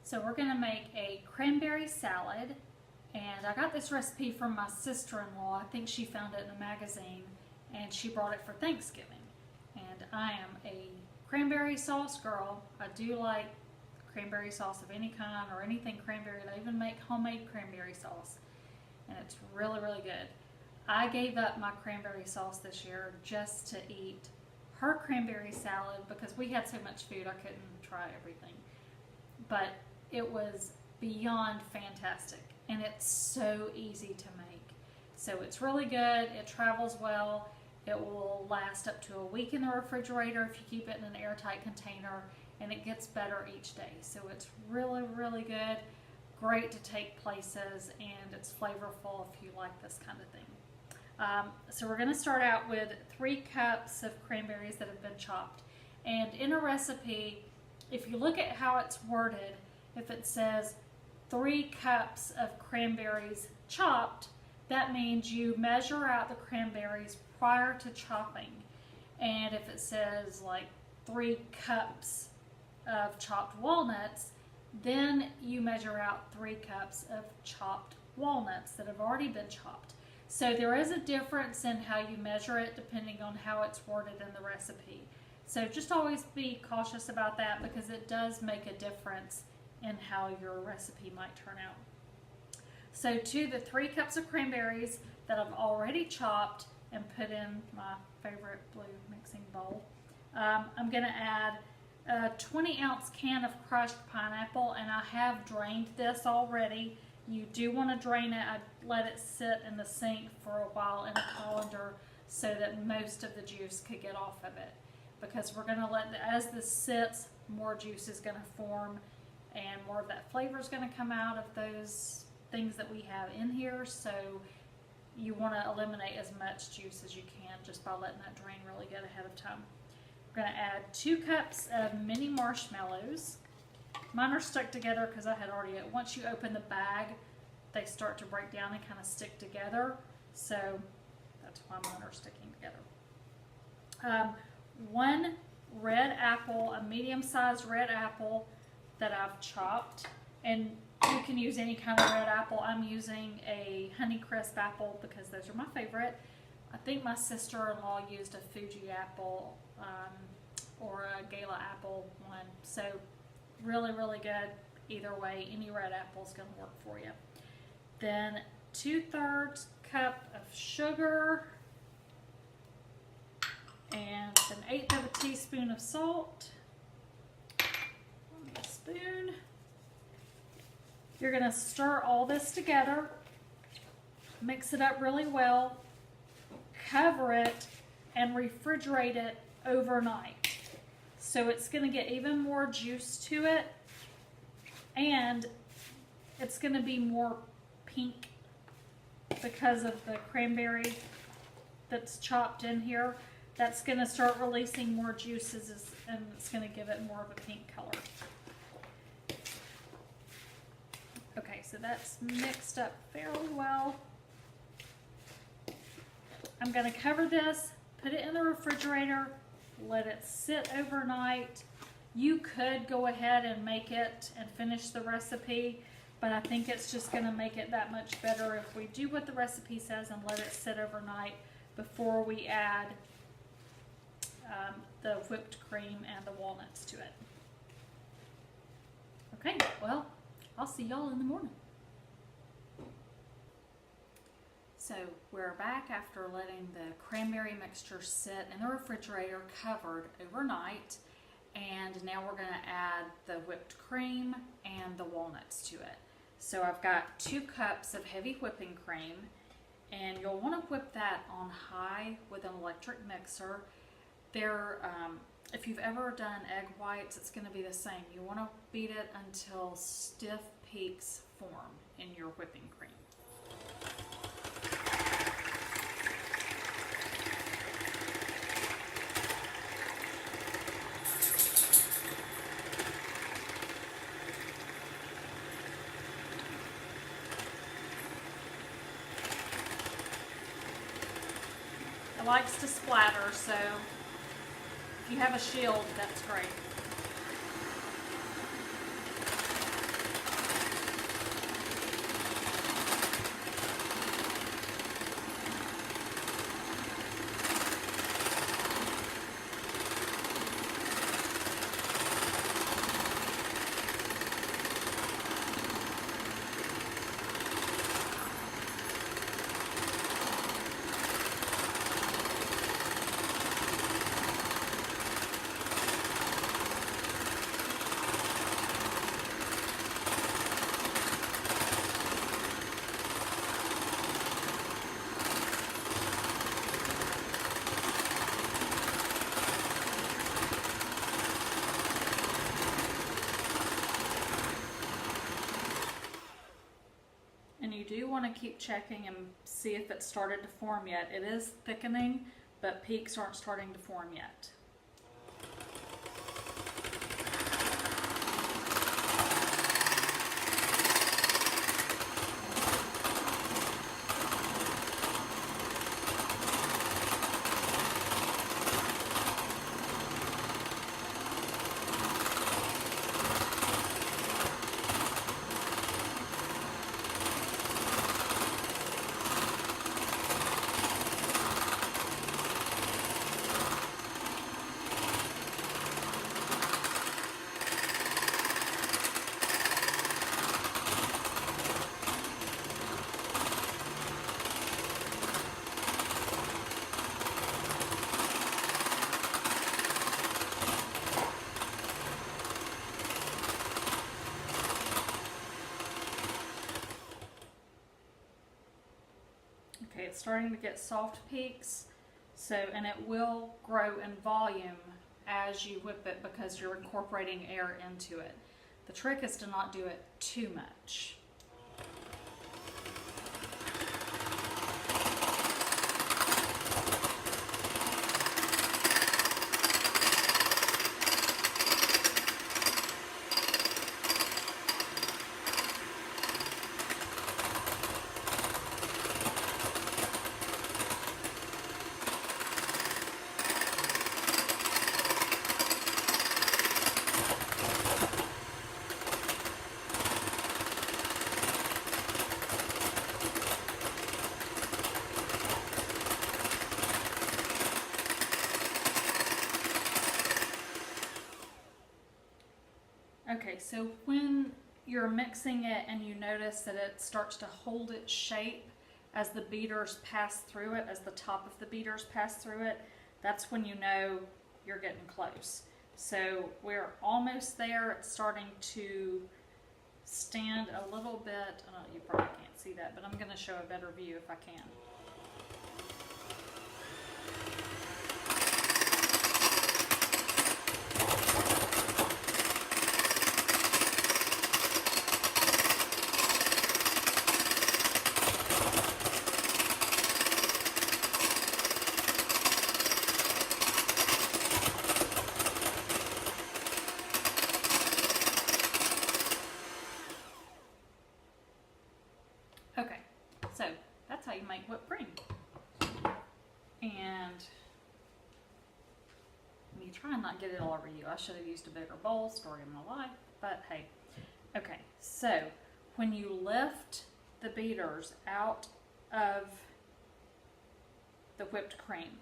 So we're going to make a cranberry salad, and I got this recipe from my sister-in-law. I think she found it in a magazine, and she brought it for Thanksgiving. And I am a cranberry sauce girl. I do like cranberry sauce of any kind or anything cranberry. They even make homemade cranberry sauce, and it's really, really good. I gave up my cranberry sauce this year just to eat her cranberry salad because we had so much food I couldn't try everything. But it was beyond fantastic, and it's so easy to make. So it's really good, it travels well, it will last up to a week in the refrigerator if you keep it in an airtight container, and it gets better each day. So it's really, really good, great to take places, and it's flavorful if you like this kind of thing. So we're going to start out with 3 cups of cranberries that have been chopped. And in a recipe, if you look at how it's worded, if it says 3 cups of cranberries chopped, that means you measure out the cranberries prior to chopping. And if it says like 3 cups of chopped walnuts, then you measure out 3 cups of chopped walnuts that have already been chopped. So there is a difference in how you measure it depending on how it's worded in the recipe. So just always be cautious about that because it does make a difference in how your recipe might turn out. So to the 3 cups of cranberries that I've already chopped and put in my favorite blue mixing bowl, I'm going to add a 20-ounce can of crushed pineapple, and I have drained this already. You do want to drain it. I let it sit in the sink for a while in a colander so that most of the juice could get off of it. Because we're going to as this sits, more juice is going to form and more of that flavor is going to come out of those things that we have in here. So you want to eliminate as much juice as you can just by letting that drain really good ahead of time. We're going to add 2 cups of mini marshmallows. Mine are stuck together because I had already, once you open the bag, they start to break down and kind of stick together. So that's why mine are sticking together. 1 red apple, a medium-sized red apple that I've chopped. And you can use any kind of red apple. I'm using a Honeycrisp apple because those are my favorite. I think my sister-in-law used a Fuji apple or a Gala apple one. So really, really good. Either way, any red apple is going to work for you. Then 2/3 cup of sugar and 1/8 of a teaspoon of salt. A spoon. You're going to stir all this together. Mix it up really well. Cover it and refrigerate it overnight. So it's going to get even more juice to it, and it's going to be more pink because of the cranberry that's chopped in here. That's going to start releasing more juices, and it's going to give it more of a pink color. Okay, so that's mixed up fairly well. I'm going to cover this, put it in the refrigerator, let it sit overnight. You could go ahead and make it and finish the recipe, but I think it's just going to make it that much better if we do what the recipe says and let it sit overnight before we add the whipped cream and the walnuts to it. Okay, well, I'll see y'all in the morning. So we're back after letting the cranberry mixture sit in the refrigerator covered overnight, and now we're going to add the whipped cream and the walnuts to it. So I've got 2 cups of heavy whipping cream, and you'll want to whip that on high with an electric mixer. If you've ever done egg whites, it's going to be the same. You want to beat it until stiff peaks form in your whipping cream. It likes to splatter, so if you have a shield, that's great. do want to keep checking and see if it started to form yet. It is thickening, but peaks aren't starting to form yet. Okay, it's starting to get soft peaks, and it will grow in volume as you whip it because you're incorporating air into it. The trick is to not do it too much. Okay, so when you're mixing it and you notice that it starts to hold its shape as the beaters pass through it, as the top of the beaters pass through it, that's when you know you're getting close. So we're almost there. It's starting to stand a little bit. Oh, you probably can't see that, but I'm going to show a better view if I can. Okay, so that's how you make whipped cream. And me try and not get it all over you. I should have used a bigger bowl, story of my life, but hey. Okay, so when you lift the beaters out of the whipped cream,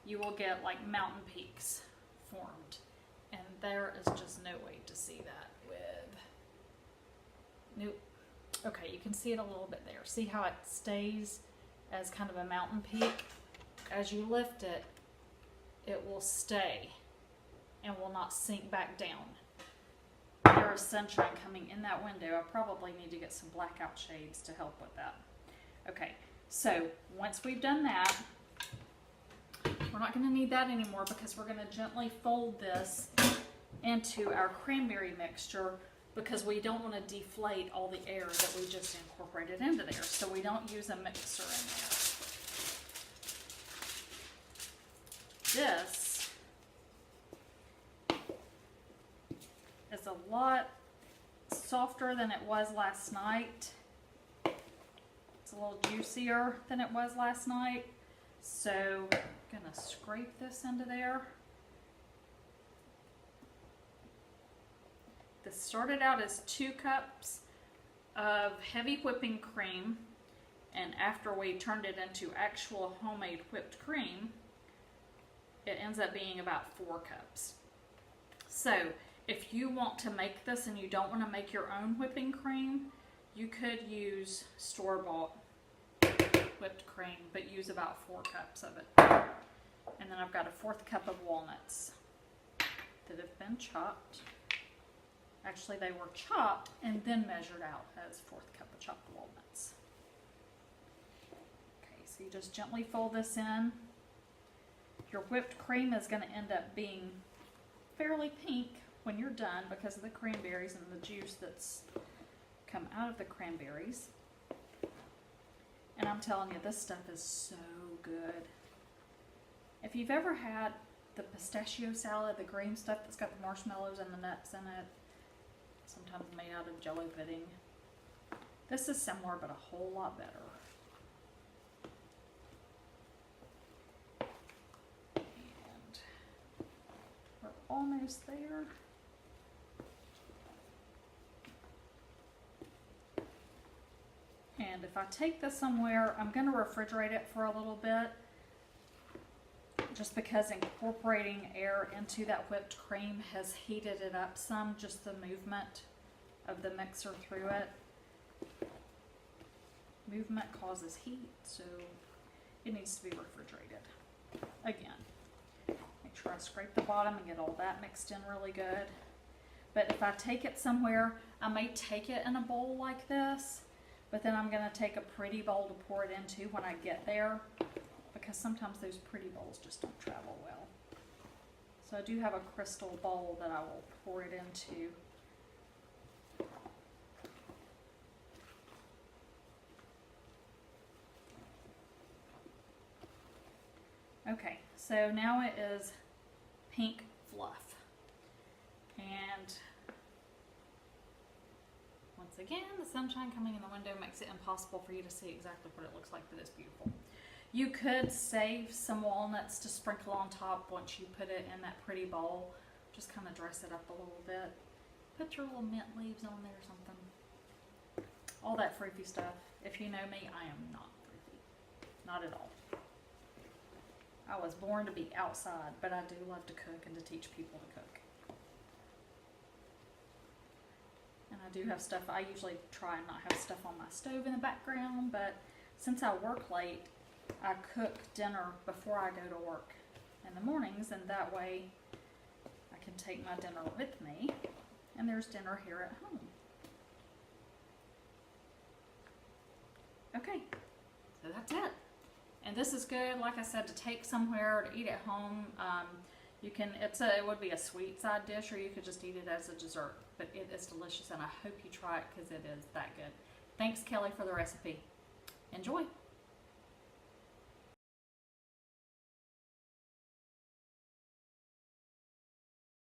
you will get like mountain peaks formed. And there is just no way to see that with, nope. Okay, you can see it a little bit there. See how it stays as kind of a mountain peak? As you lift it, it will stay and will not sink back down. There is sunshine coming in that window. I probably need to get some blackout shades to help with that. Okay, so once we've done that, we're not going to need that anymore because we're going to gently fold this into our cranberry mixture, because we don't want to deflate all the air that we just incorporated into there. So we don't use a mixer in there. This is a lot softer than it was last night. It's a little juicier than it was last night. So I'm going to scrape this into there. This started out as 2 cups of heavy whipping cream, and after we turned it into actual homemade whipped cream, it ends up being about 4 cups. So if you want to make this and you don't want to make your own whipping cream, you could use store-bought whipped cream, but use about 4 cups of it. And then I've got a 4th cup of walnuts that have been chopped. Actually, they were chopped and then measured out as 4th cup of chopped walnuts. Okay, so you just gently fold this in. Your whipped cream is going to end up being fairly pink when you're done because of the cranberries and the juice that's come out of the cranberries. And I'm telling you, this stuff is so good. If you've ever had the pistachio salad, the green stuff that's got the marshmallows and the nuts in it, sometimes made out of jello pudding, this is similar but a whole lot better. And we're almost there. And if I take this somewhere, I'm going to refrigerate it for a little bit, just because incorporating air into that whipped cream has heated it up some, just the movement of the mixer through it. Movement causes heat, so it needs to be refrigerated. Again, make sure I scrape the bottom and get all that mixed in really good. But if I take it somewhere, I may take it in a bowl like this, but then I'm going to take a pretty bowl to pour it into when I get there, because sometimes those pretty bowls just don't travel well. So I do have a crystal bowl that I will pour it into. Okay, so now it is pink fluff. And once again, the sunshine coming in the window makes it impossible for you to see exactly what it looks like, but it's beautiful. You could save some walnuts to sprinkle on top once you put it in that pretty bowl. Just kind of dress it up a little bit. Put your little mint leaves on there or something. All that fruity stuff. If you know me, I am not fruity. Not at all. I was born to be outside, but I do love to cook and to teach people to cook. And I do have stuff, I usually try and not have stuff on my stove in the background, but since I work late, I cook dinner before I go to work in the mornings, and that way I can take my dinner with me, and there's dinner here at home. Okay, so that's it. And this is good, like I said, to take somewhere or to eat at home. You can, it would be a sweet side dish, or you could just eat it as a dessert. But it is delicious, and I hope you try it because it is that good. Thanks, Kelly, for the recipe. Enjoy.